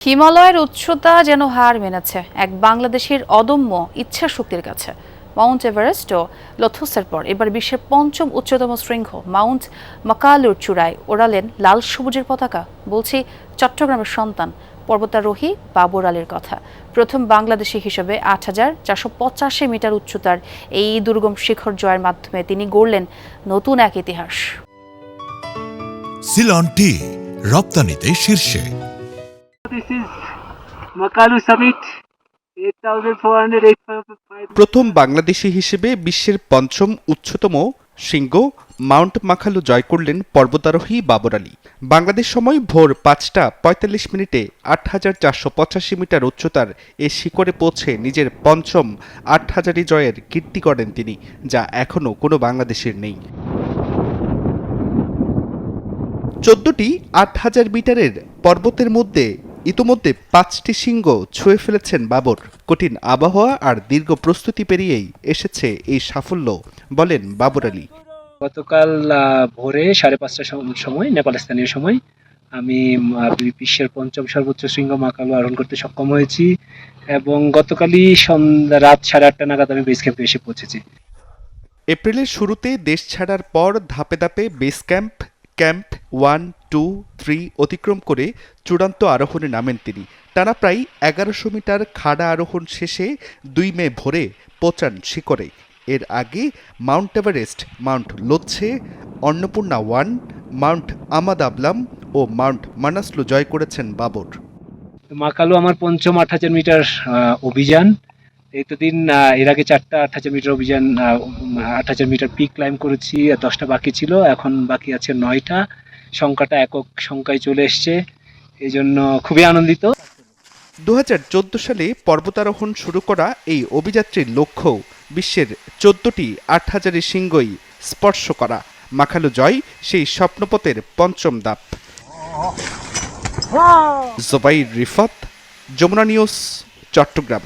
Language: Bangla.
হিমালয়ের উচ্চতা যেন হার মেনেছে এক বাংলাদেশের অদম্য ইচ্ছা শক্তির কাছে। মাউন্ট এভারেস্ট ও লথোসের পর এবার বিশ্বের পঞ্চম উচ্চতম শৃঙ্গ মাউন্ট মাকালুর চূড়ায় ওড়ালেন লাল সবুজের পতাকা। বলছি চট্টগ্রামের সন্তান পর্বতারোহী বাবর আলীর কথা। প্রথম বাংলাদেশি হিসেবে ৮,৪৮৫ মিটার উচ্চতার এই দুর্গম শিখর জয়ের মাধ্যমে তিনি গড়লেন নতুন এক ইতিহাস। সিলন টি রপ্তানিতে শীর্ষে। This is Makalu Summit, 8,485. প্রথম বাংলাদেশি হিসেবে বিশ্বের পঞ্চম উচ্চতম শৃঙ্গ মাউন্ট মাকালু জয় করলেন পর্বতারোহী বাবর আলী। বাংলাদেশ সময় ভোর ৫টা ৪৫ মিনিটে ৮,৪৮৫ মিটার উচ্চতার এ শিখরে পৌঁছে নিজের পঞ্চম ৮,০০০ জয়ের কীর্তি করেন তিনি, যা এখনও কোনো বাংলাদেশের নেই। ১৪টি ৮,০০০ মিটারের পর্বতের মধ্যে ইতোমধ্যে ৫টি শৃঙ্গ ছুঁয়ে ফেলেছেন বাবর। কঠিন আবহাওয়া আর দীর্ঘ প্রস্তুতি পেরিয়েই এসেছে এই সাফল্য, বলেন বাবর আলী। গতকাল ভোরে ৫:৩০টার সময় নেপাল স্থানীয় সময় আমি বিশ্বের পঞ্চম সর্বোচ্চ শৃঙ্গ মাকালু আরোহণ করতে সক্ষম হয়েছি এবং গতকালই রাত ৮:৩০ নাগাদ আমি বেস ক্যাম্পে এসে পৌঁছেছি। এপ্রিলের শুরুতে দেশ ছাড়ার পর ধাপে ধাপে বেস ক্যাম্প 1, 2, 3 অতিক্রম করে চূড়ান্ত আরোহণে নামেন তিনি। টানা প্রায় ১১০০ মিটার খাড়া আরোহণ শেষে ২ মে ভোরে পৌঁছান শিখরে। এর আগে Mount Everest, Mount Lhotse, Annapurna 1, Mount Ama Dablam ও মাউন্ট মানাসলু জয় করেছেন বাবর। মাকালু আমার পঞ্চম ৮,০০০ মিটার অভিযান। এতদিন এর আগে ৪টা ৮,০০০ মিটার অভিযান ৮,০০০ মিটার পিক ক্লাইম্ব করেছি, 10টা বাকি ছিল, এখন বাকি আছে 9টা। সংখ্যাটা একক সংখ্যায় চলে এসছে, এই জন্য খুবই আনন্দিত। ২০১৪ সালে পর্বতারোহণ শুরু করা এই অভিযাত্রীর লক্ষ্য বিশ্বের ১৪টি ৮,০০০ শৃঙ্গই স্পর্শ করা। মাকালু জয় সেই স্বপ্নপথের পঞ্চম ধাপ। জুবাইর রিফাত, যমুনা নিউজ, চট্টগ্রাম।